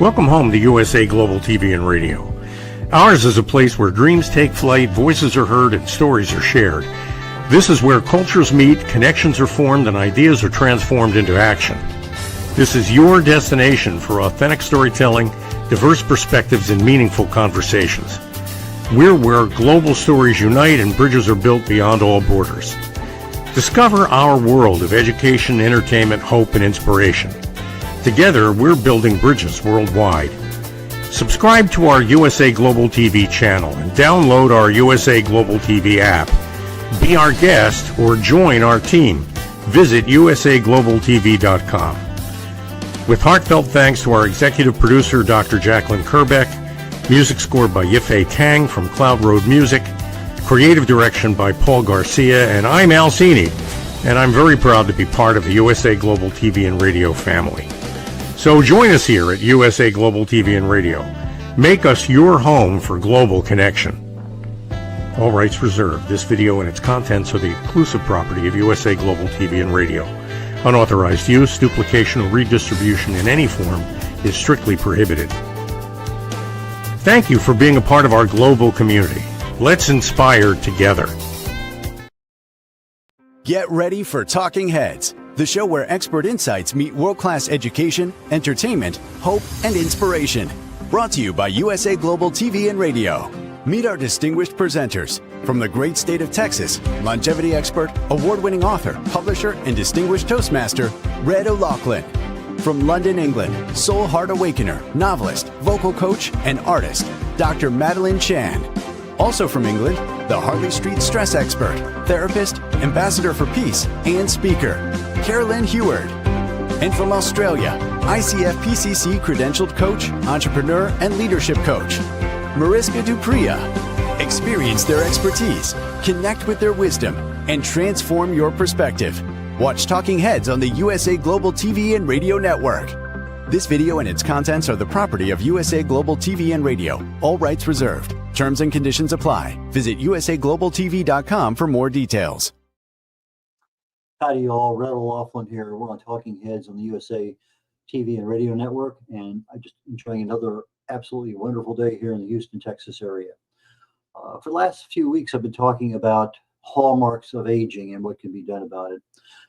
Welcome home to USA Global TV and Radio. Ours is a place where dreams take flight, voices are heard, and stories are shared. This is where cultures meet, connections are formed, and ideas are transformed into action. This is your destination for authentic storytelling, diverse perspectives, and meaningful conversations. We're where global stories unite and bridges are built beyond all borders. Discover our world of education, entertainment, hope, and inspiration. Together, we're building bridges worldwide. Subscribe to our USA Global TV channel and download our USA Global TV app. Be our guest or join our team. Visit usaglobaltv.com. With heartfelt thanks to our executive producer, Dr. Jacqueline Kerbeck, music scored by Yifei Tang from Cloud Road Music, creative direction by Paul Garcia, and I'm Al Cini, and I'm very proud to be part of the USA Global TV and Radio family. So join us here at USA Global TV and Radio. Make us your home for global connection. All rights reserved. This video and its contents are the exclusive property of USA Global TV and Radio. Unauthorized use, duplication, or redistribution in any form is strictly prohibited. Thank you for being a part of our global community. Let's inspire together. Get ready for Talking Heads, the show where expert insights meet world-class education, entertainment, hope, and inspiration. Brought to you by USA Global TV and Radio. Meet our distinguished presenters. From the great state of Texas, longevity expert, award-winning author, publisher, and distinguished Toastmaster, Red OLaughlin. From London, England, soul heart awakener, novelist, vocal coach, and artist, Dr. Madeline Chan. Also from England, the Harley Street stress expert, therapist, ambassador for peace, and speaker, Carolyn Heward. And from Australia, ICF PCC credentialed coach, entrepreneur, and leadership coach, Mariska Dupria. Experience their expertise, connect with their wisdom, and transform your perspective. Watch Talking Heads on the USA Global TV and Radio Network. This video and its contents are the property of USA Global TV and Radio. All rights reserved. Terms and conditions apply. Visit usaglobaltv.com for more details. Howdy y'all, Red OLaughlin here. We're on Talking Heads on the USA TV and Radio Network, and I'm just enjoying another absolutely wonderful day here in the Houston, Texas area. For the last few weeks, I've been talking about hallmarks of aging and what can be done about it.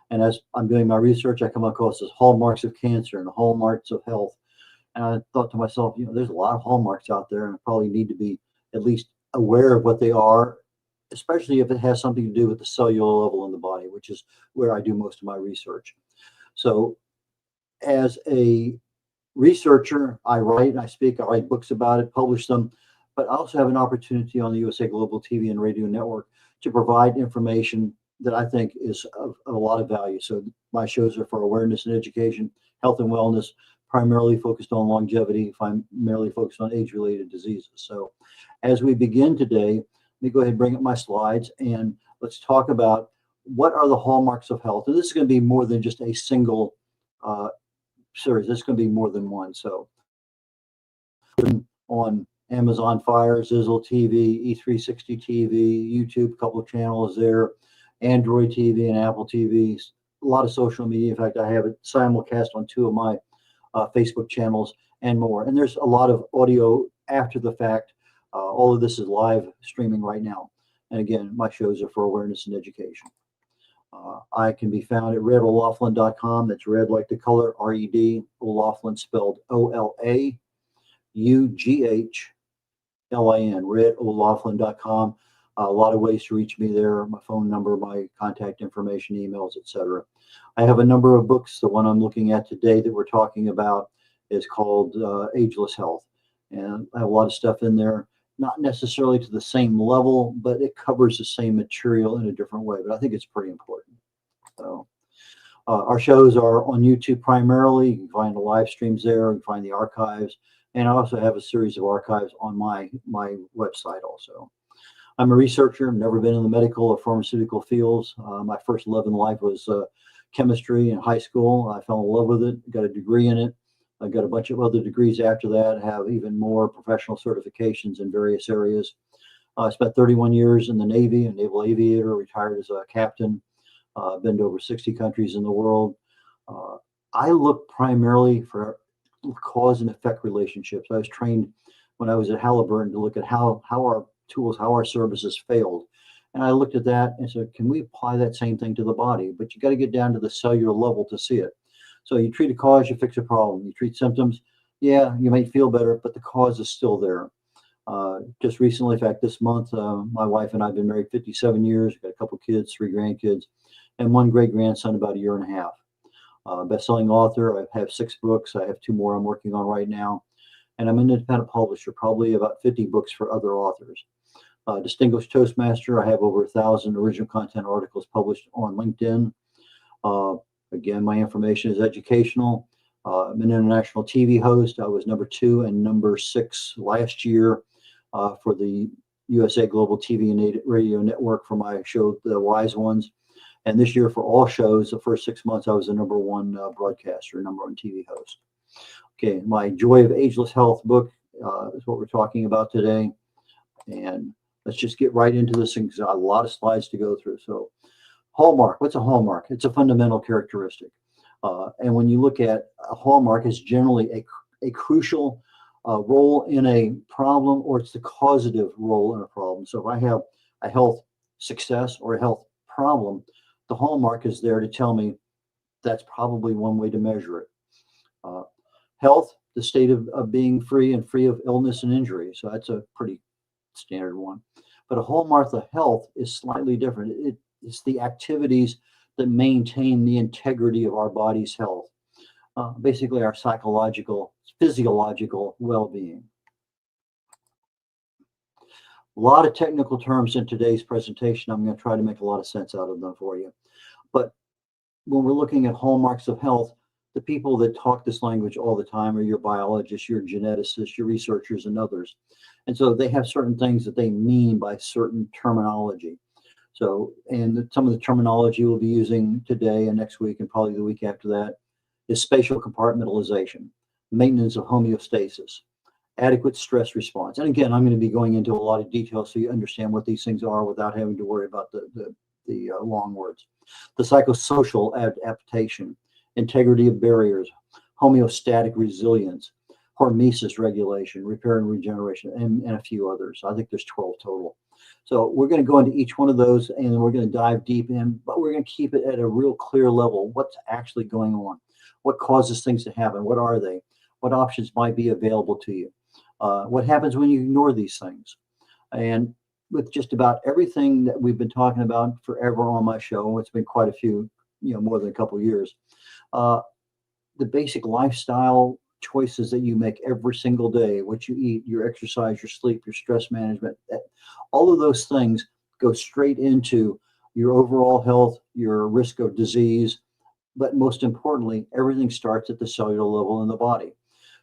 And as I'm doing my research, I come across this hallmarks of cancer and the hallmarks of health. And I thought to myself, there's a lot of hallmarks out there, and I probably need to be at least aware of what they are, especially if it has something to do with the cellular level in the body, which is where I do most of my research. So as a researcher, I write, I speak, I write books about it, publish them, but I also have an opportunity on the USA Global TV and Radio Network to provide information that I think is of a lot of value. So my shows are for awareness and education, health and wellness, primarily focused on longevity, primarily focused on age-related diseases. So as we begin today, let me go ahead and bring up my slides and let's talk about what are the hallmarks of health. And this is going to be more than just a single series. This is going to be more than one. So on Amazon Fire, Zizzle TV, E360 TV, YouTube, a couple of channels there, Android TV and Apple TV, a lot of social media. In fact, I have it simulcast on 2 of my Facebook channels and more. And there's a lot of audio after the fact. All of this is live streaming right now. And again, my shows are for awareness and education. I can be found at redolaughlin.com. That's red like the color, R-E-D, OLaughlin spelled O-L-A-U-G-H-L-I-N, redolaughlin.com. A lot of ways to reach me there, my phone number, my contact information, emails, etc. I have a number of books. The one I'm looking at today that we're talking about is called Ageless Health. And I have a lot of stuff in there, not necessarily to the same level, but it covers the same material in a different way. But I think it's pretty important. So our shows are on YouTube primarily. You can find the live streams there. You can find the archives. And I also have a series of archives on my website also. I'm a researcher. I've never been in the medical or pharmaceutical fields. My first love in life was chemistry in high school. I fell in love with it, got a degree in it. I got a bunch of other degrees after that, have even more professional certifications in various areas. I spent 31 years in the Navy, a naval aviator, retired as a captain, been to over 60 countries in the world. I look primarily for cause and effect relationships. I was trained when I was at Halliburton to look at how our tools, how our services failed. And I looked at that and said, can we apply that same thing to the body? But you got to get down to the cellular level to see it. So you treat a cause, you fix a problem. You treat symptoms, yeah, you might feel better, but the cause is still there. Just recently, in fact, this month, my wife and I have been married 57 years, got a couple kids, 3 grandkids, and 1 great grandson about a year and a half. Best-selling author. I have 6 books. I have 2 more I'm working on right now. And I'm an independent publisher, probably about 50 books for other authors. Distinguished Toastmaster. I have over 1,000 original content articles published on LinkedIn. Again, my information is educational. I'm an international TV host. I was number 2 and number 6 last year for the USA Global TV and Radio Network for my show, The Wise Ones. And this year for all shows, the first 6 months, I was the number 1 broadcaster, number 1 TV host. Okay, my Joy of Ageless Health book is what we're talking about today. And let's just get right into this thing because I have a lot of slides to go through. So hallmark, what's a hallmark? It's a fundamental characteristic. And when you look at a hallmark, it's generally a crucial role in a problem, or it's the causative role in a problem. So if I have a health success or a health problem, the hallmark is there to tell me that's probably one way to measure it. Health, the state of being free and free of illness and injury. So that's a pretty standard one. But a hallmark of health is slightly different. It's the activities that maintain the integrity of our body's health. Basically our psychological, physiological well-being. A lot of technical terms in today's presentation. I'm going to try to make a lot of sense out of them for you. But when we're looking at hallmarks of health, the people that talk this language all the time are your biologists, your geneticists, your researchers, and others. And so they have certain things that they mean by certain terminology. So, and some of the terminology we'll be using today and next week and probably the week after that is spatial compartmentalization, maintenance of homeostasis, adequate stress response. And again, I'm going to be going into a lot of detail so you understand what these things are without having to worry about the long words. The psychosocial adaptation, integrity of barriers, homeostatic resilience, hormesis regulation, repair and regeneration, and a few others. I think there's 12 total. So we're going to go into each one of those and we're going to dive deep in, but we're going to keep it at a real clear level. What's actually going on? What causes things to happen? What are they? What options might be available to you? What happens when you ignore these things? And with just about everything that we've been talking about forever on my show, it's been quite a few, more than a couple of years, the basic lifestyle choices that you make every single day, what you eat, your exercise, your sleep, your stress management, all of those things go straight into your overall health, your risk of disease. But most importantly, everything starts at the cellular level in the body.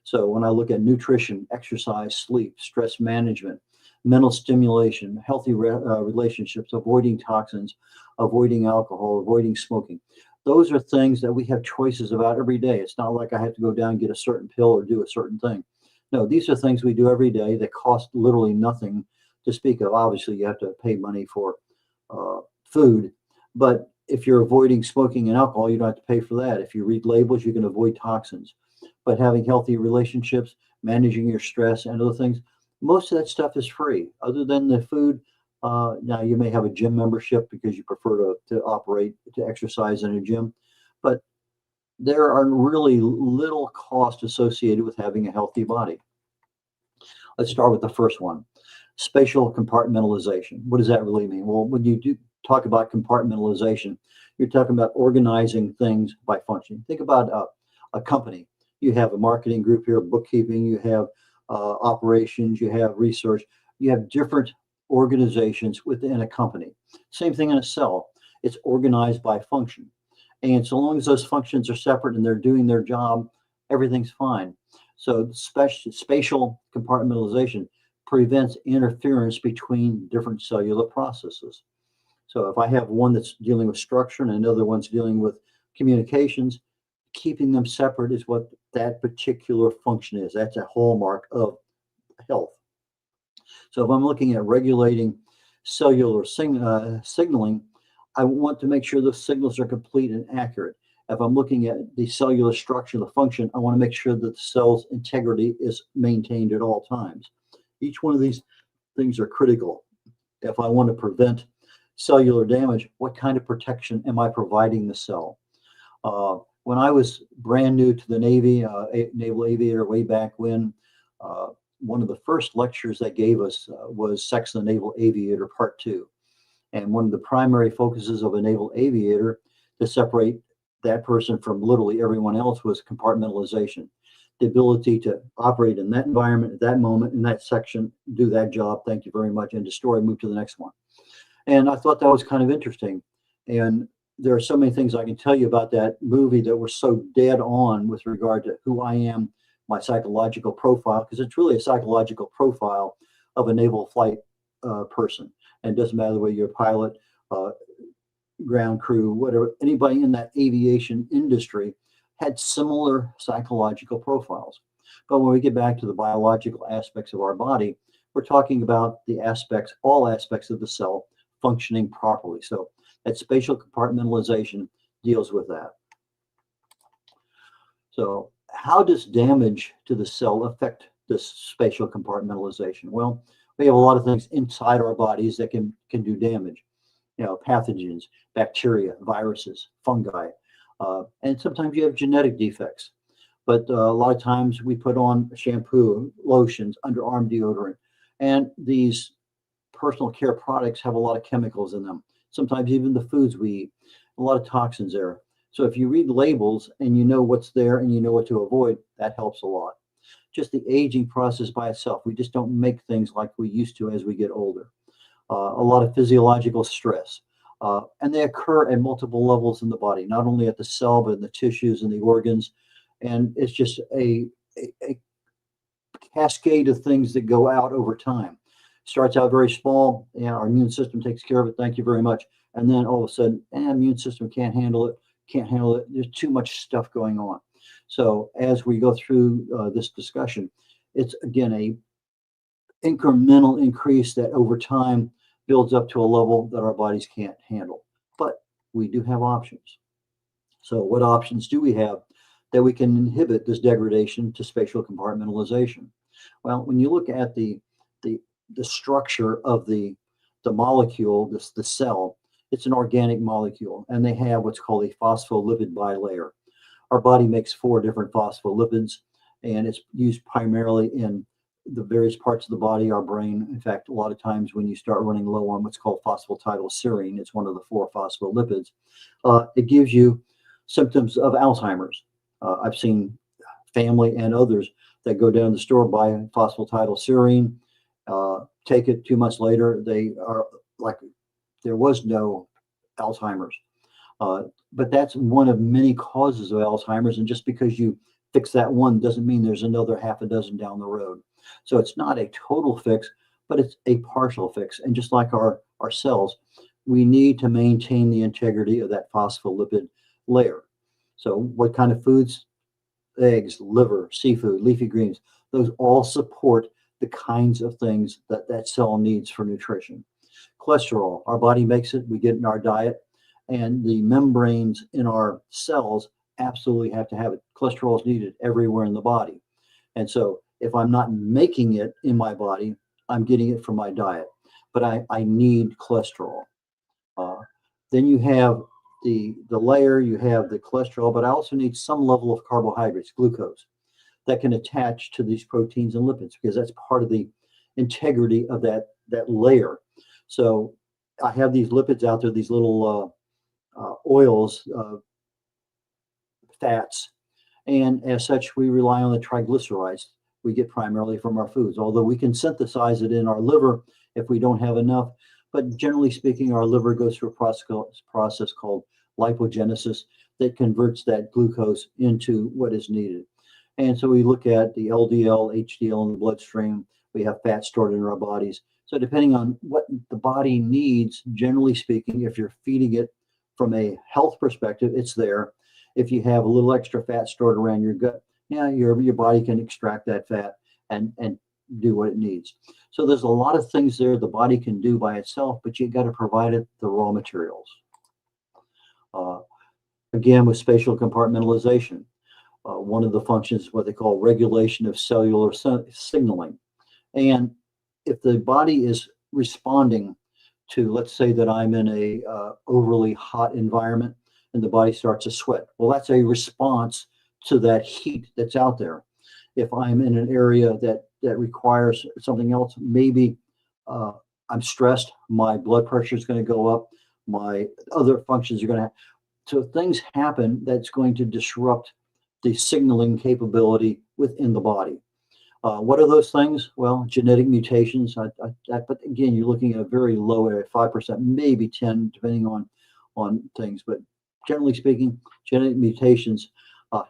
So when I look at nutrition, exercise, sleep, stress management, mental stimulation, healthy relationships, avoiding toxins, avoiding alcohol, avoiding smoking, those are things that we have choices about every day. It's not like I have to go down and get a certain pill or do a certain thing. No, these are things we do every day that cost literally nothing to speak of. Obviously, you have to pay money for food, but if you're avoiding smoking and alcohol, you don't have to pay for that. If you read labels, you can avoid toxins. But having healthy relationships, managing your stress and other things, most of that stuff is free other than the food. Now you may have a gym membership because you prefer to exercise in a gym, but there are really little cost associated with having a healthy body. Let's start with the first one, spatial compartmentalization. What does that really mean? Well, when you do talk about compartmentalization, you're talking about organizing things by function. Think about a company. You have a marketing group here, bookkeeping, you have operations, you have research, you have different organizations within a company. Same thing in a cell. It's organized by function. And so long as those functions are separate and they're doing their job, everything's fine. So spatial compartmentalization prevents interference between different cellular processes. So if I have one that's dealing with structure and another one's dealing with communications, keeping them separate is what that particular function is. That's a hallmark of health. So if I'm looking at regulating cellular signaling, I want to make sure those signals are complete and accurate. If I'm looking at the cellular structure, the function, I want to make sure that the cell's integrity is maintained at all times. Each one of these things are critical. If I want to prevent cellular damage, what kind of protection am I providing the cell? When I was brand new to the Navy, naval aviator way back when, one of the first lectures they gave us was Sex of the Naval Aviator Part 2. And one of the primary focuses of a naval aviator to separate that person from literally everyone else was compartmentalization. The ability to operate in that environment, at that moment, in that section, do that job, thank you very much, and destroy, move to the next one. And I thought that was kind of interesting. And there are so many things I can tell you about that movie that were so dead on with regard to who I am, my psychological profile, because it's really a psychological profile of a naval flight person. And it doesn't matter whether you're a pilot, ground crew, whatever, anybody in that aviation industry had similar psychological profiles. But when we get back to the biological aspects of our body, we're talking about the aspects, all aspects of the cell functioning properly. So that spatial compartmentalization deals with that. So how does damage to the cell affect this spatial compartmentalization? Well, we have a lot of things inside our bodies that can do damage. You know, pathogens, bacteria, viruses, fungi, and sometimes you have genetic defects. But a lot of times we put on shampoo, lotions, underarm deodorant, and these personal care products have a lot of chemicals in them. Sometimes even the foods we eat, a lot of toxins there. So if you read labels and you know what's there and you know what to avoid, that helps a lot. Just the aging process by itself, we just don't make things like we used to as we get older. A lot of physiological stress. And they occur at multiple levels in the body, not only at the cell, but in the tissues and the organs. And it's just a cascade of things that go out over time. Starts out very small, and our immune system takes care of it, thank you very much. And then all of a sudden, immune system can't handle it. There's too much stuff going on. So as we go through this discussion, it's again a incremental increase that over time builds up to a level that our bodies can't handle. But we do have options. So what options do we have that we can inhibit this degradation to spatial compartmentalization? Well, when you look at the structure of the molecule, the cell, it's an organic molecule, and they have what's called a phospholipid bilayer. Our body makes 4 different phospholipids, and it's used primarily in the various parts of the body, our brain. In fact, a lot of times when you start running low on what's called phosphatidylserine, it's one of the 4 phospholipids, it gives you symptoms of Alzheimer's. I've seen family and others that go down to the store, buy phosphatidylserine, take it 2 months later, they are like there was no Alzheimer's. But that's one of many causes of Alzheimer's. And just because you fix that one doesn't mean there's another half a dozen down the road. So it's not a total fix, but it's a partial fix. And just like our cells, we need to maintain the integrity of that phospholipid layer. So what kind of foods? Eggs, liver, seafood, leafy greens, those all support the kinds of things that cell needs for nutrition. Cholesterol, our body makes it, we get it in our diet, and the membranes in our cells absolutely have to have it. Cholesterol is needed everywhere in the body. And so if I'm not making it in my body, I'm getting it from my diet. But I need cholesterol. Then you have the layer, you have the cholesterol, but I also need some level of carbohydrates, glucose, that can attach to these proteins and lipids, because that's part of the integrity of that layer. So I have these lipids out there, these little oils, fats, and as such, we rely on the triglycerides we get primarily from our foods, although we can synthesize it in our liver if we don't have enough. But generally speaking, our liver goes through a process called lipogenesis that converts that glucose into what is needed. And so we look at the LDL, HDL in the bloodstream. We have fat stored in our bodies. So depending on what the body needs, generally speaking, if you're feeding it from a health perspective, it's there. If you have a little extra fat stored around your gut, your body can extract that fat and do what it needs. So there's a lot of things there the body can do by itself, but you got to provide it the raw materials. Again, with spatial compartmentalization, one of the functions is what they call regulation of cellular signaling. And if the body is responding to, let's say that I'm in a overly hot environment and the body starts to sweat, well, that's a response to that heat that's out there. If I'm in an area that requires something else, maybe I'm stressed, my blood pressure is going to go up, my other functions are going to, so things happen that's going to disrupt the signaling capability within the body. What are those things? Well, genetic mutations. But again, you're looking at a very low area, 5%, maybe 10, depending on things. But generally speaking, genetic mutations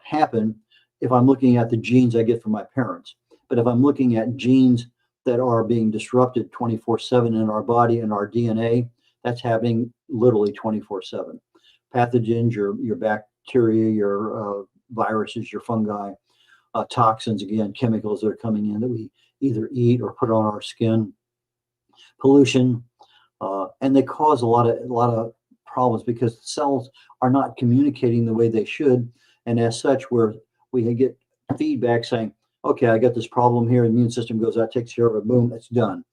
happen if I'm looking at the genes I get from my parents. But if I'm looking at genes that are being disrupted 24/7 in our body and our DNA, that's happening literally 24/7. Pathogens, your bacteria, your viruses, your fungi, toxins, again, chemicals that are coming in that we either eat or put on our skin, pollution, and they cause a lot of problems because cells are not communicating the way they should, and as such, we get feedback saying, okay, I got this problem here, the immune system goes out, takes care of it, boom, it's done.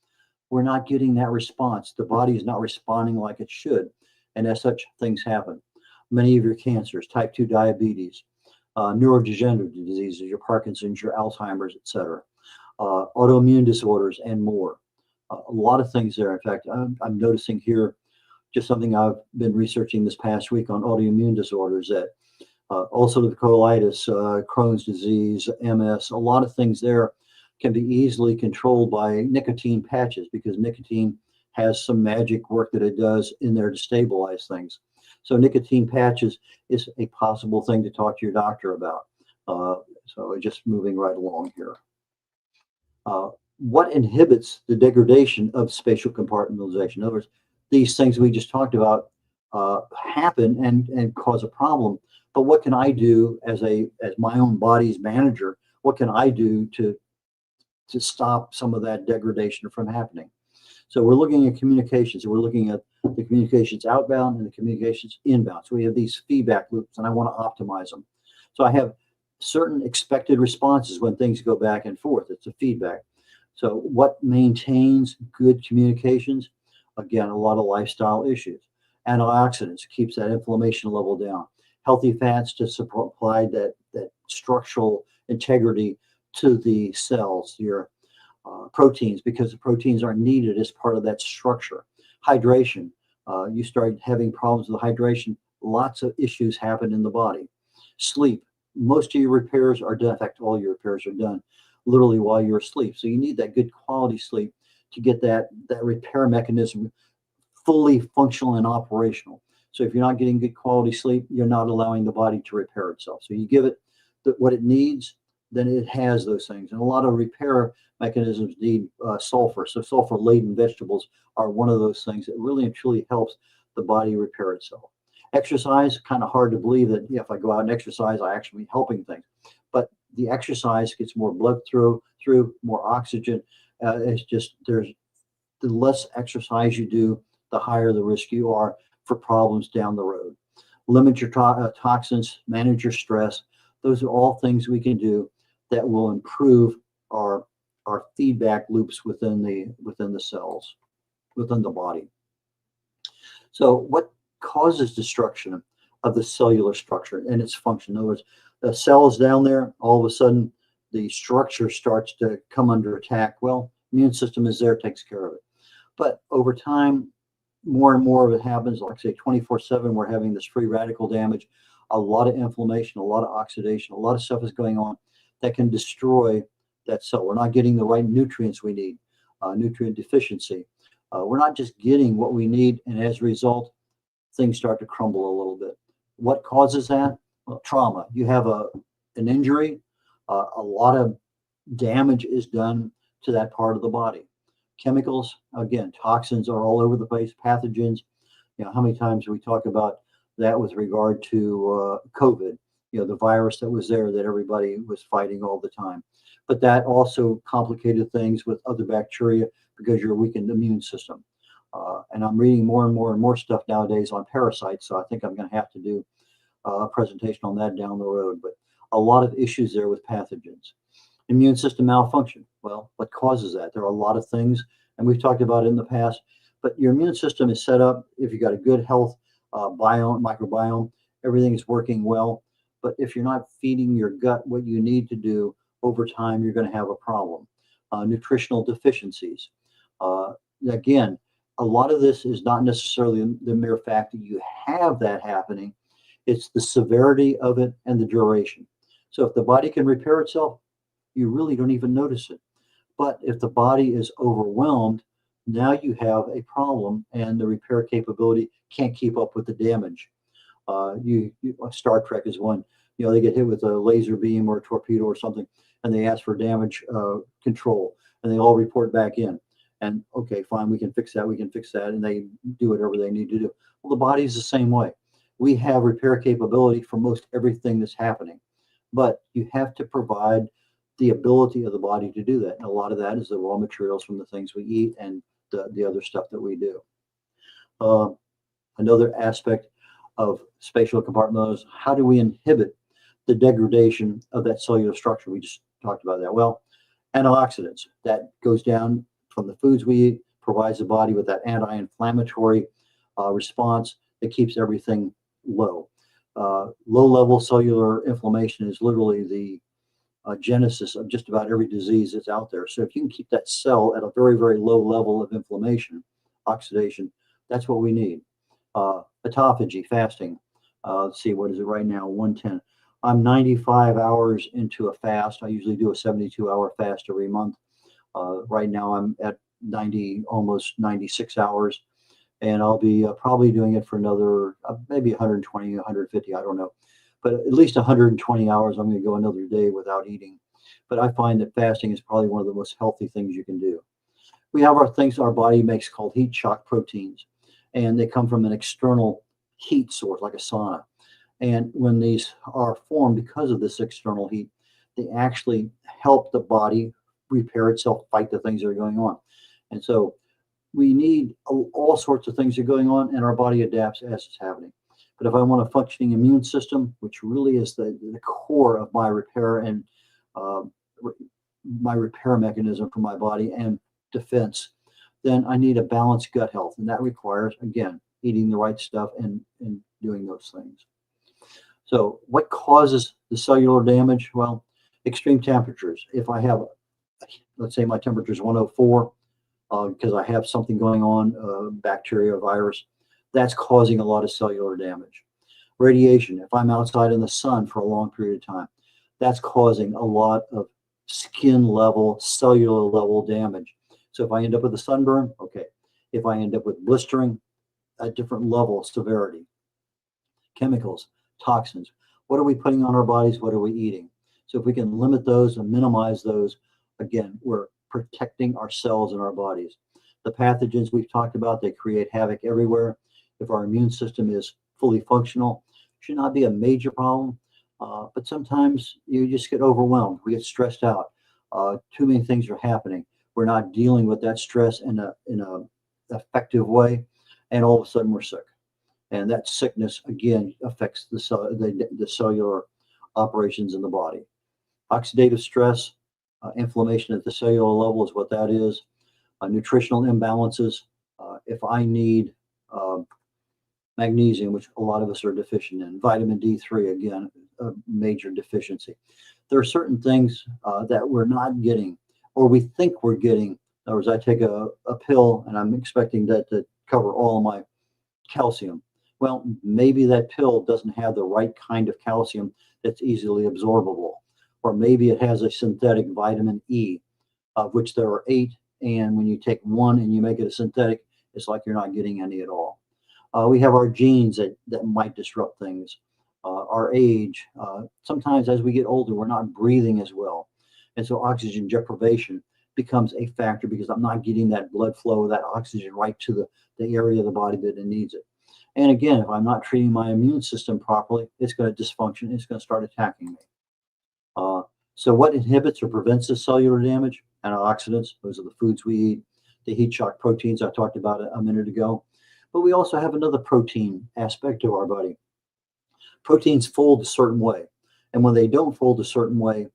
We're not getting that response. The body is not responding like it should, and as such, things happen. Many of your cancers, type 2 diabetes, neurodegenerative diseases, your Parkinson's, your Alzheimer's, etc., autoimmune disorders, and more. A lot of things there. In fact, I'm noticing here just something I've been researching this past week on autoimmune disorders, that ulcerative colitis, Crohn's disease, MS, a lot of things there can be easily controlled by nicotine patches because nicotine has some magic work that it does in there to stabilize things. So nicotine patches is a possible thing to talk to your doctor about. So just moving right along here. What inhibits the degradation of spatial compartmentalization? In other words, these things we just talked about happen and cause a problem. But what can I do as my own body's manager? What can I do to stop some of that degradation from happening? So we're looking at communications. We're looking at the communications outbound and the communications inbound. So we have these feedback loops, and I want to optimize them. So I have certain expected responses when things go back and forth. It's a feedback. So what maintains good communications? Again, a lot of lifestyle issues. Antioxidants keeps that inflammation level down. Healthy fats to supply that structural integrity to the cells. Your proteins, because the proteins are needed as part of that structure. Hydration. You start having problems with hydration, lots of issues happen in the body. Sleep. Most of your repairs are done. In fact, all your repairs are done literally while you're asleep. So you need that good quality sleep to get that repair mechanism fully functional and operational. So if you're not getting good quality sleep, you're not allowing the body to repair itself. So you give it what it needs, then it has those things. And a lot of repair mechanisms need sulfur. So sulfur-laden vegetables are one of those things that really and truly helps the body repair itself. Exercise, kind of hard to believe that if I go out and exercise, I actually be helping things. But the exercise gets more blood through more oxygen. It's just the less exercise you do, the higher the risk you are for problems down the road. Limit your toxins, manage your stress. Those are all things we can do that will improve our feedback loops within the cells, within the body. So what causes destruction of the cellular structure and its function? In other words, the cell is down there, all of a sudden the structure starts to come under attack. Well, immune system is there, takes care of it. But over time, more and more of it happens, like say 24/7, we're having this free radical damage, a lot of inflammation, a lot of oxidation, a lot of stuff is going on that can destroy that cell. We're not getting the right nutrients we need, nutrient deficiency. We're not just getting what we need, and as a result, things start to crumble a little bit. What causes that? Well, trauma. You have an injury, a lot of damage is done to that part of the body. Chemicals, again, toxins are all over the place, pathogens. How many times do we talk about that with regard to COVID? The virus that was there that everybody was fighting all the time. But that also complicated things with other bacteria because you're a weakened immune system. And I'm reading more and more and more stuff nowadays on parasites, so I think I'm going to have to do a presentation on that down the road, but a lot of issues there with pathogens. Immune system malfunction. Well, what causes that? There are a lot of things, and we've talked about it in the past, but your immune system is set up, if you've got a good health microbiome, everything is working well. But if you're not feeding your gut what you need to do, over time, you're going to have a problem. Nutritional deficiencies. Again, a lot of this is not necessarily the mere fact that you have that happening. It's the severity of it and the duration. So if the body can repair itself, you really don't even notice it. But if the body is overwhelmed, now you have a problem and the repair capability can't keep up with the damage. Star Trek is one, they get hit with a laser beam or a torpedo or something, and they ask for damage control, and they all report back in. And okay, fine, we can fix that, and they do whatever they need to do. Well, the body's the same way. We have repair capability for most everything that's happening, but you have to provide the ability of the body to do that. And a lot of that is the raw materials from the things we eat and the other stuff that we do. Another aspect of spatial compartmentalization, how do we inhibit the degradation of that cellular structure? We just talked about that. Well, antioxidants, that goes down from the foods we eat, provides the body with that anti-inflammatory response that keeps everything low. Low-level cellular inflammation is literally the genesis of just about every disease that's out there. So if you can keep that cell at a very, very low level of inflammation, oxidation, that's what we need. Autophagy, fasting. Let's see, what is it right now? 110. I'm 95 hours into a fast. I usually do a 72-hour fast every month. Right now I'm at 90, almost 96 hours, and I'll be probably doing it for another maybe 120, 150, I don't know. But at least 120 hours, I'm going to go another day without eating. But I find that fasting is probably one of the most healthy things you can do. We have our things our body makes called heat shock proteins, and they come from an external heat source like a sauna. And when these are formed because of this external heat, they actually help the body repair itself, fight the things that are going on. And so we need all sorts of things that are going on, and our body adapts as it's happening. But if I want a functioning immune system, which really is the core of my repair and my repair mechanism for my body and defense, then I need a balanced gut health. And that requires, again, eating the right stuff and doing those things. So what causes the cellular damage? Well, extreme temperatures. If I have, let's say my temperature is 104, because I have something going on, bacteria, virus, that's causing a lot of cellular damage. Radiation, if I'm outside in the sun for a long period of time, that's causing a lot of skin level, cellular level damage. So if I end up with a sunburn, okay. If I end up with blistering, a different level of severity. Chemicals, toxins, what are we putting on our bodies? What are we eating? So if we can limit those and minimize those, again, we're protecting our cells and our bodies. The pathogens we've talked about, they create havoc everywhere. If our immune system is fully functional, it should not be a major problem. But sometimes you just get overwhelmed. We get stressed out. Too many things are happening. We're not dealing with that stress in a effective way, and all of a sudden we're sick. And that sickness again affects the cellular operations in the body. Oxidative stress, inflammation at the cellular level is what that is. Nutritional imbalances. If I need magnesium, which a lot of us are deficient in, vitamin D3, again, a major deficiency. There are certain things that we're not getting, or we think we're getting. In other words, I take a pill and I'm expecting that to cover all of my calcium. Well, maybe that pill doesn't have the right kind of calcium that's easily absorbable. Or maybe it has a synthetic vitamin E, of which there are 8. And when you take one and you make it a synthetic, it's like you're not getting any at all. We have our genes that might disrupt things. Our age. Sometimes as we get older, we're not breathing as well. And so oxygen deprivation becomes a factor because I'm not getting that blood flow, that oxygen right to the area of the body that it needs it. And again, if I'm not treating my immune system properly, it's going to dysfunction. It's going to start attacking me. So what inhibits or prevents this cellular damage? Antioxidants, those are the foods we eat. The heat shock proteins I talked about a minute ago. But we also have another protein aspect of our body. proteins fold a certain way. And when they don't fold a certain way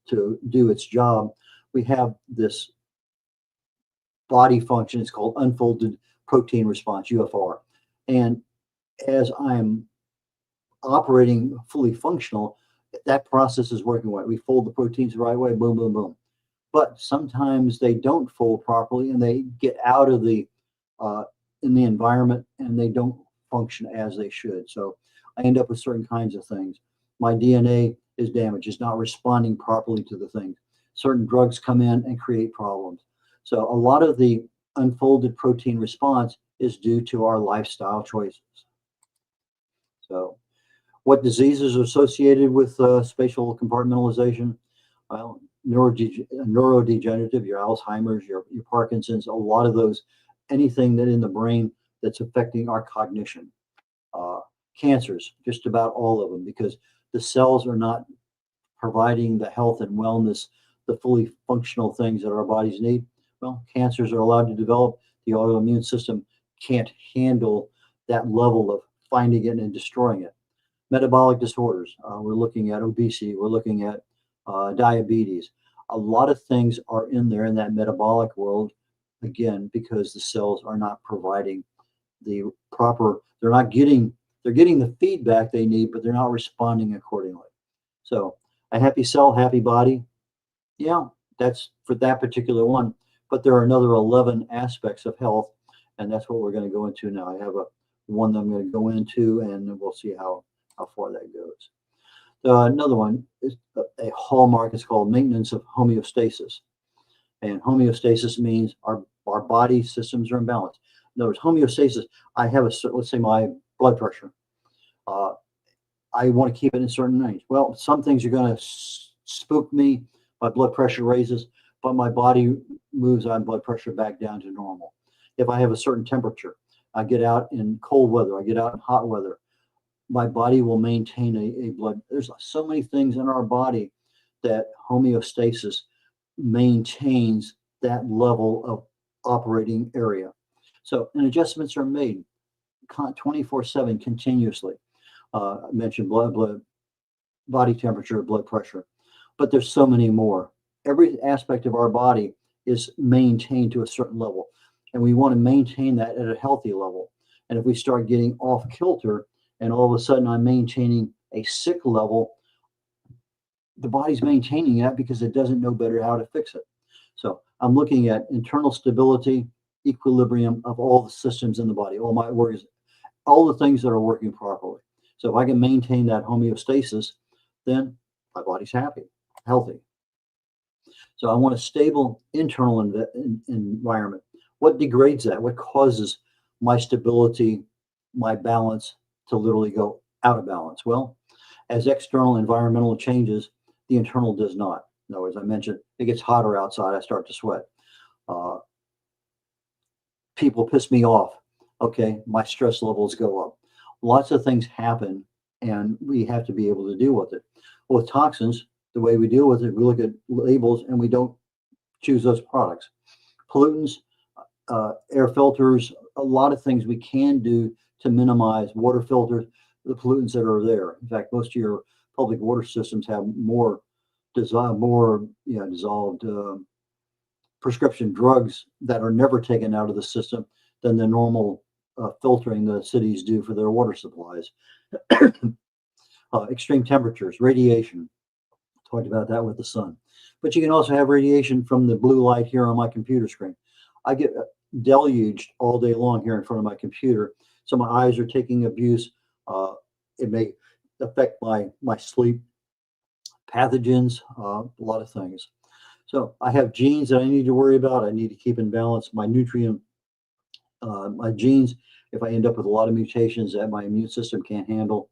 to do its job, we have this body function. It's called unfolded protein response, UFR. And as I'm operating fully functional, that process is working right. We fold the proteins the right way, boom, boom, boom. But sometimes they don't fold properly and they get out of the in the environment and they don't function as they should. So I end up with certain kinds of things. My DNA is damaged. It's not responding properly to the thing. Certain drugs come in and create problems. So a lot of the unfolded protein response is due to our lifestyle choices. So what diseases are associated with spatial compartmentalization? Well, neurodegenerative, your Alzheimer's, your Parkinson's, a lot of those, anything that in the brain that's affecting our cognition. Cancers, just about all of them, because the cells are not providing the health and wellness, the fully functional things that our bodies need. Well, cancers are allowed to develop. The autoimmune system can't handle that level of finding it and destroying it. Metabolic disorders, we're looking at obesity, we're looking at diabetes. A lot of things are in there in that metabolic world, again, because the cells are not providing the proper, they're getting the feedback they need, but they're not responding accordingly. So a happy cell, happy body, yeah, that's for that particular one. But there are another 11 aspects of health, and that's what we're going to go into now. I have one that I'm going to go into, and we'll see how far that goes. Another one is a hallmark. It's called maintenance of homeostasis. And homeostasis means our body systems are in balance. In other words, homeostasis, I have let's say my blood pressure. I want to keep it in a certain range. Well, some things are going to spook me. My blood pressure raises, but my body moves on blood pressure back down to normal. If I have a certain temperature, I get out in cold weather, I get out in hot weather, my body will maintain a blood. There's so many things in our body that homeostasis maintains that level of operating area. So, and adjustments are made 24/7 continuously. I mentioned blood, body temperature, blood pressure, but there's so many more. Every aspect of our body is maintained to a certain level, and we want to maintain that at a healthy level. And if we start getting off kilter, and all of a sudden I'm maintaining a sick level, the body's maintaining that because it doesn't know better how to fix it. So I'm looking at internal stability, equilibrium of all the systems in the body, all my organs, all the things that are working properly. So if I can maintain that homeostasis, then my body's happy, healthy. So I want a stable internal environment. What degrades that? What causes my stability, my balance to literally go out of balance? Well, as external environmental changes, the internal does not. In other words, I mentioned it gets hotter outside, I start to sweat. People piss me off. Okay, my stress levels go up. Lots of things happen, and we have to be able to deal with it. Well, with toxins, the way we deal with it, we look at labels and we don't choose those products. Pollutants, air filters, a lot of things we can do to minimize water filters, the pollutants that are there. In fact, most of your public water systems have more dissolved prescription drugs that are never taken out of the system than the normal filtering the cities do for their water supplies. Extreme temperatures, radiation. Talked about that with the sun. But you can also have radiation from the blue light here on my computer screen. I get deluged all day long here in front of my computer. So my eyes are taking abuse. It may affect my sleep, pathogens, a lot of things. So I have genes that I need to worry about. I need to keep in balance my nutrient, my genes. If I end up with a lot of mutations that my immune system can't handle,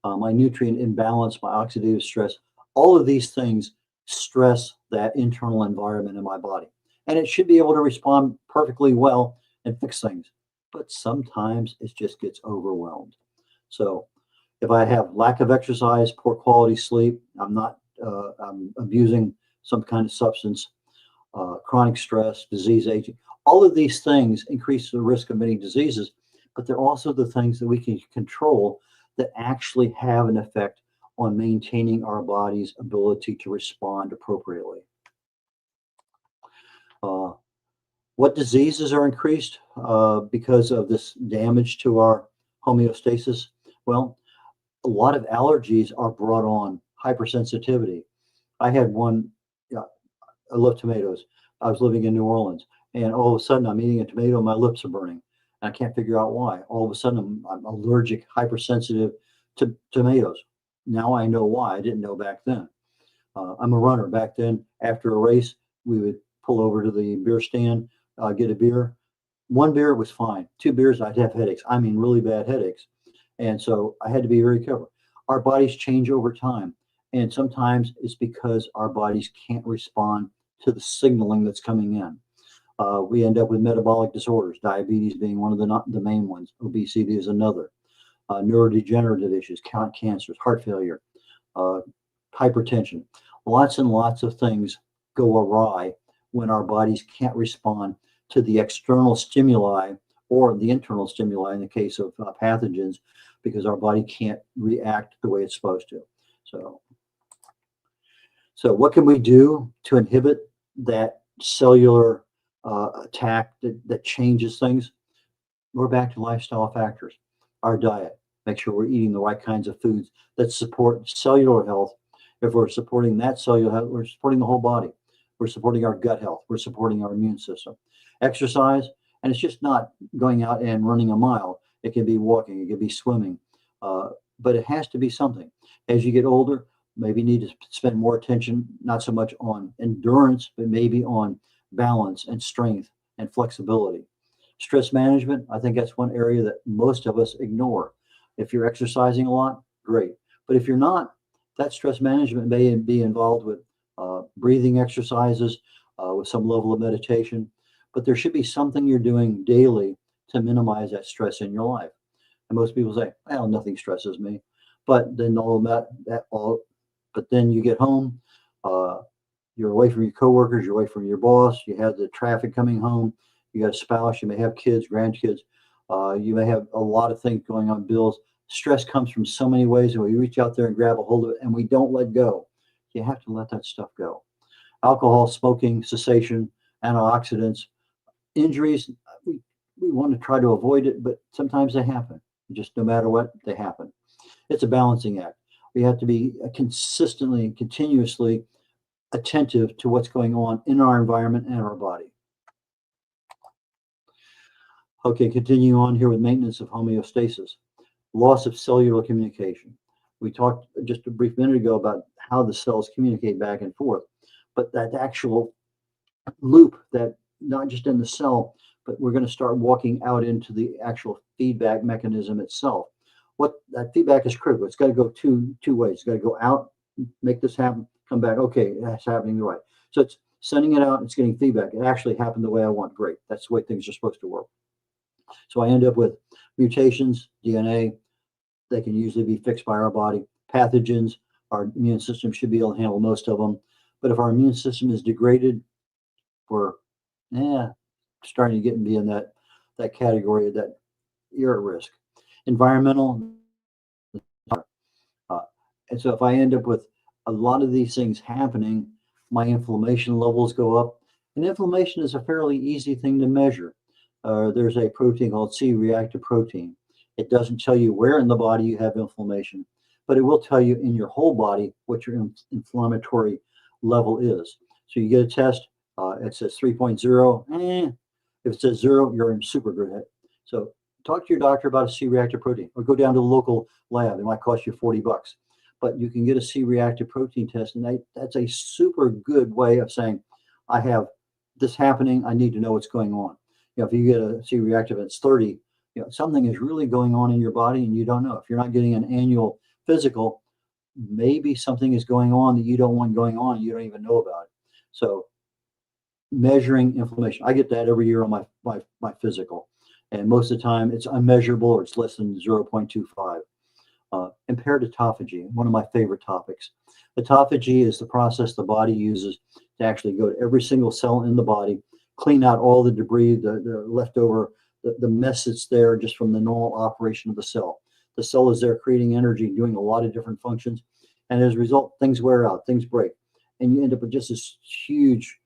my nutrient imbalance, my oxidative stress, all of these things stress that internal environment in my body. And it should be able to respond perfectly well and fix things. But sometimes it just gets overwhelmed. So if I have lack of exercise, poor quality sleep, I'm abusing some kind of substance, chronic stress, disease aging, all of these things increase the risk of many diseases, but they're also the things that we can control that actually have an effect on maintaining our body's ability to respond appropriately. What diseases are increased because of this damage to our homeostasis? Well, a lot of allergies are brought on, hypersensitivity. I had one, yeah, I love tomatoes. I was living in New Orleans, and all of a sudden I'm eating a tomato and my lips are burning. And I can't figure out why. All of a sudden I'm allergic, hypersensitive to tomatoes. Now I know why. I didn't know back then. I'm a runner. Back then, after a race, we would pull over to the beer stand, get a beer. One beer was fine. Two beers, I'd have headaches. I mean, really bad headaches. And so I had to be very careful. Our bodies change over time. And sometimes it's because our bodies can't respond to the signaling that's coming in. We end up with metabolic disorders, diabetes being one of the main ones. Obesity is another. Neurodegenerative issues, cancers, heart failure, hypertension. Lots and lots of things go awry when our bodies can't respond to the external stimuli or the internal stimuli in the case of pathogens, because our body can't react the way it's supposed to. So what can we do to inhibit that cellular attack that changes things? We're back to lifestyle factors. Our diet, make sure we're eating the right kinds of foods that support cellular health. If we're supporting that cellular health, we're supporting the whole body. We're supporting our gut health. We're supporting our immune system. Exercise, and it's just not going out and running a mile. It can be walking, it can be swimming, but it has to be something. As you get older, maybe you need to spend more attention, not so much on endurance, but maybe on balance and strength and flexibility. Stress management, I think that's one area that most of us ignore. If you're exercising a lot, great. But if you're not, that stress management may be involved with breathing exercises, with some level of meditation. But there should be something you're doing daily to minimize that stress in your life. And most people say, well, nothing stresses me. But then but then you get home, you're away from your coworkers, you're away from your boss, you have the traffic coming home, you got a spouse, you may have kids, grandkids, you may have a lot of things going on, bills. Stress comes from so many ways, and we reach out there and grab a hold of it, and we don't let go. You have to let that stuff go. Alcohol, smoking, cessation, antioxidants, injuries, we want to try to avoid it, but sometimes they happen. Just no matter what, they happen. It's a balancing act. We have to be consistently and continuously attentive to what's going on in our environment and our body. Okay, continue on here with maintenance of homeostasis. Loss of cellular communication. We talked just a brief minute ago about how the cells communicate back and forth, but that actual loop, that not just in the cell, but we're going to start walking out into the actual feedback mechanism itself. What that feedback is critical. It's got to go two ways. It's got to go out, make this happen, come back. Okay, that's happening the right. So it's sending it out. It's getting feedback. It actually happened the way I want. Great. That's the way things are supposed to work. So I end up with mutations, DNA. They can usually be fixed by our body. Pathogens, our immune system should be able to handle most of them. But if our immune system is degraded, we're starting to be in that category that you're at risk. Environmental, and so if I end up with a lot of these things happening, my inflammation levels go up. And inflammation is a fairly easy thing to measure. There's a protein called C-reactive protein. It doesn't tell you where in the body you have inflammation, but it will tell you in your whole body what your inflammatory level is. So you get a test, it says 3.0. If it says 0, you're in super good. So talk to your doctor about a C-reactive protein, or go down to the local lab. It might cost you $40, but you can get a C-reactive protein test, and that's a super good way of saying, I have this happening. I need to know what's going on. If you get a C-reactive, it's 30. Something is really going on in your body, and you don't know. If you're not getting an annual physical, maybe something is going on that you don't want going on, and you don't even know about it. So measuring inflammation, I get that every year on my physical, and most of the time it's unmeasurable, or it's less than 0.25. Impaired autophagy, one of my favorite topics. Autophagy is the process the body uses to actually go to every single cell in the body, clean out all the debris, the leftover, the mess that's there just from the normal operation of the cell. The cell is there creating energy, doing a lot of different functions. And as a result, things wear out, things break. And you end up with just this huge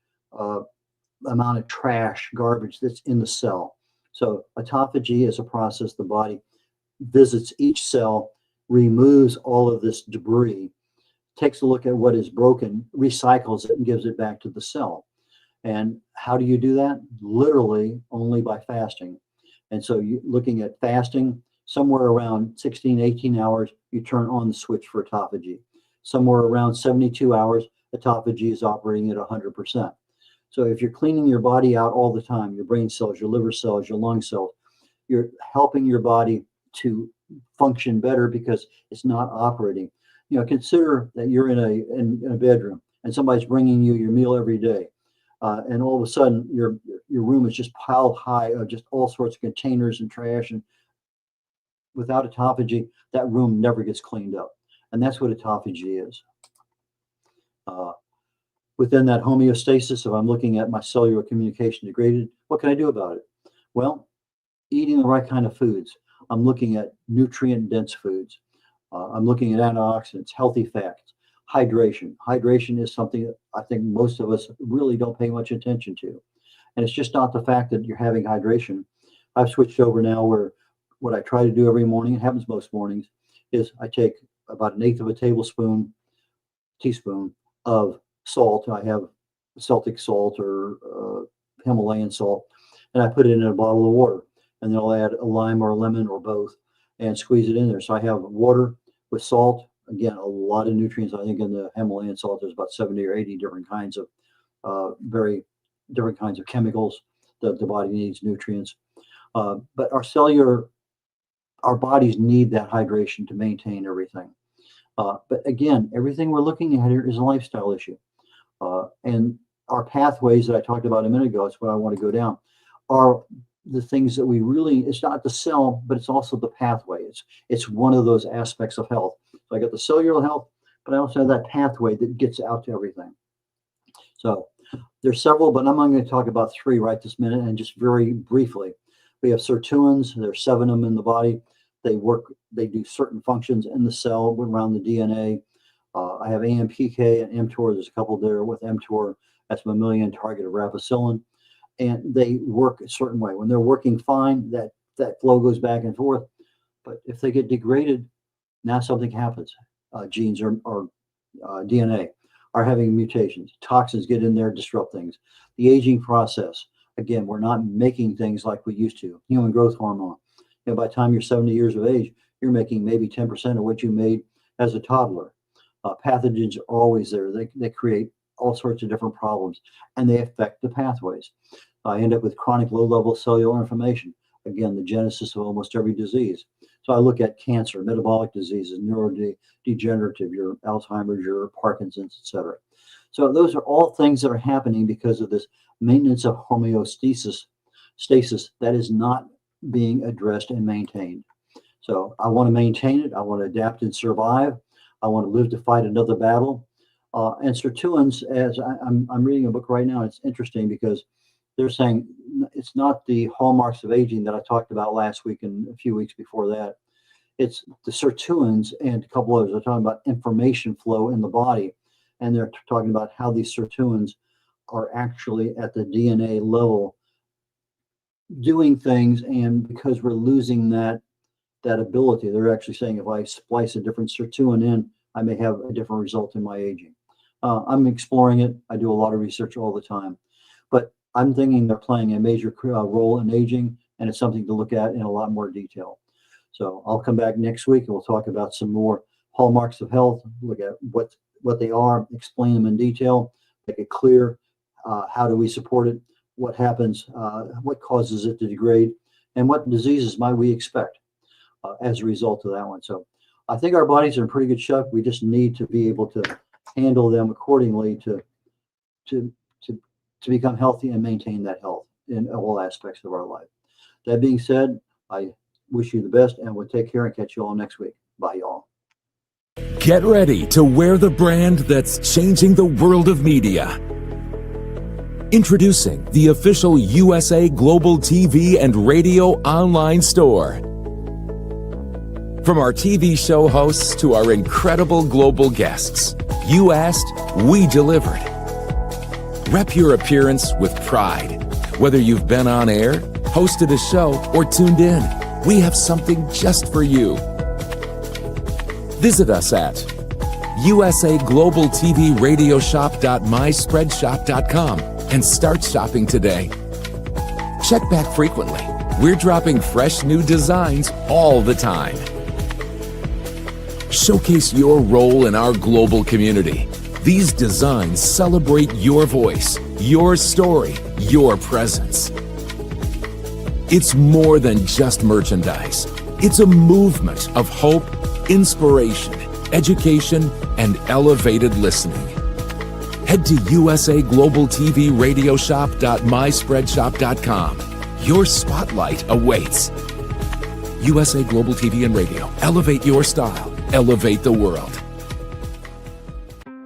amount of trash, garbage that's in the cell. So autophagy is a process the body visits each cell, removes all of this debris, takes a look at what is broken, recycles it, and gives it back to the cell. And how do you do that? Literally only by fasting. And so looking at fasting, somewhere around 16, 18 hours, you turn on the switch for autophagy. Somewhere around 72 hours, autophagy is operating at 100%. So if you're cleaning your body out all the time, your brain cells, your liver cells, your lung cells, you're helping your body to function better because it's not operating. You know, consider that you're in a bedroom and somebody's bringing you your meal every day. And all of a sudden your room is just piled high of just all sorts of containers and trash. And without autophagy, that room never gets cleaned up. And that's what autophagy is. Within that homeostasis, if I'm looking at my cellular communication degraded, what can I do about it? Well, eating the right kind of foods. I'm looking at nutrient-dense foods. I'm looking at antioxidants, healthy fats, hydration. Hydration is something that I think most of us really don't pay much attention to. And it's just not the fact that you're having hydration. I've switched over now where what I try to do every morning, it happens most mornings, is I take about 1/8 of a teaspoon of salt. I have Celtic salt or Himalayan salt, and I put it in a bottle of water. And then I'll add a lime or a lemon or both and squeeze it in there. So I have water with salt. Again, a lot of nutrients. I think in the Himalayan salt, there's about 70 or 80 different kinds of very different kinds of chemicals that the body needs, nutrients. But our bodies need that hydration to maintain everything. But again, everything we're looking at here is a lifestyle issue. And our pathways that I talked about a minute ago, it's what I want to go down, are the things that we really, it's not the cell, but it's also the pathway. It's one of those aspects of health. So I got the cellular health, but I also have that pathway that gets out to everything. So there's several, but I'm only going to talk about 3 right this minute, and just very briefly. We have sirtuins. There's 7 of them in the body. They do certain functions in the cell around the DNA. I have AMPK and mTOR. There's a couple there with mTOR. That's mammalian target of rapamycin. And they work a certain way. When they're working fine, that flow goes back and forth. But if they get degraded, now something happens. Genes or DNA are having mutations. Toxins get in there, disrupt things. The aging process. Again, we're not making things like we used to. Human growth hormone. You know, by the time you're 70 years of age, you're making maybe 10% of what you made as a toddler. Pathogens are always there. They create all sorts of different problems, and they affect the pathways. I end up with chronic low-level cellular inflammation. Again, the genesis of almost every disease. So I look at cancer, metabolic diseases, neurodegenerative, your Alzheimer's, your Parkinson's, etc. So those are all things that are happening because of this maintenance of homeostasis that is not being addressed and maintained. So I want to maintain it. I want to adapt and survive. I want to live to fight another battle. And sirtuins, as I'm reading a book right now, it's interesting because they're saying it's not the hallmarks of aging that I talked about last week and a few weeks before that. It's the sirtuins and a couple others. They're talking about information flow in the body. And they're talking about how these sirtuins are actually at the DNA level doing things. And because we're losing that ability, they're actually saying if I splice a different sirtuin in, I may have a different result in my aging. I'm exploring it. I do a lot of research all the time. But I'm thinking they're playing a major role in aging, and it's something to look at in a lot more detail. So I'll come back next week and we'll talk about some more hallmarks of health, look at what they are, explain them in detail, make it clear. How do we support it? What happens? What causes it to degrade? And what diseases might we expect as a result of that one? So I think our bodies are in pretty good shape. We just need to be able to handle them accordingly to become healthy and maintain that health in all aspects of our life. That being said, I wish you the best, and we'll take care and catch you all next week. Bye, y'all. Get ready to wear the brand that's changing the world of media. Introducing the official USA Global TV and Radio online store. From our TV show hosts to our incredible global guests, you asked, we delivered. Rep your appearance with pride. Whether you've been on air, hosted a show, or tuned in, we have something just for you. Visit us at usaglobaltvradioshoп.myspreadshop.com and start shopping today. Check back frequently. We're dropping fresh new designs all the time. Showcase your role in our global community. These designs celebrate your voice, your story, your presence. It's more than just merchandise. It's a movement of hope, inspiration, education, and elevated listening. Head to usaglobaltvradioshoп.myspreadshop.com. Your spotlight awaits. USA Global TV and Radio. Elevate your style. Elevate the world.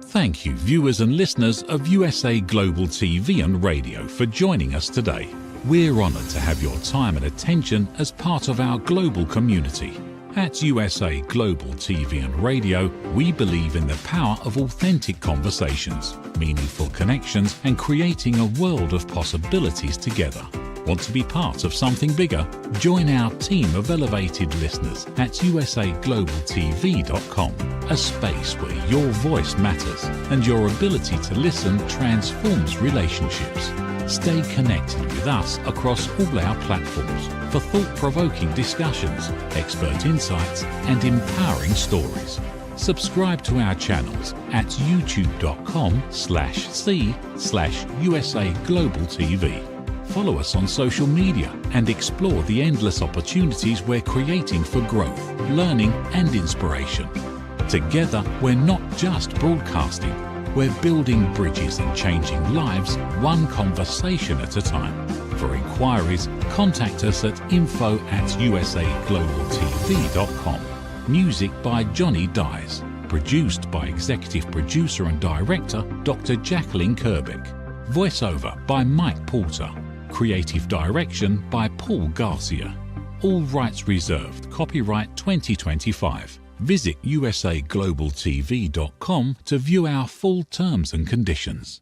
Thank you, viewers and listeners of USA Global TV and Radio, for joining us today. We're honoured to have your time and attention as part of our global community. At USA Global TV and Radio, we believe in the power of authentic conversations, meaningful connections, and creating a world of possibilities together. Want to be part of something bigger? Join our team of elevated listeners at usaglobaltv.com, a space where your voice matters and your ability to listen transforms relationships. Stay connected with us across all our platforms for thought-provoking discussions, expert insights, and empowering stories. Subscribe to our channels at youtube.com/c/usaglobaltv. Follow us on social media and explore the endless opportunities we're creating for growth, learning, and inspiration. Together, we're not just broadcasting, we're building bridges and changing lives one conversation at a time. For inquiries, contact us at info@usaglobaltv.com. Music by Johnny Dyes. Produced by Executive Producer and Director Dr. Jacqueline Kerbeck. Voiceover by Mike Porter. Creative Direction by Paul Garcia. All rights reserved. Copyright 2025. Visit usaglobaltv.com to view our full terms and conditions.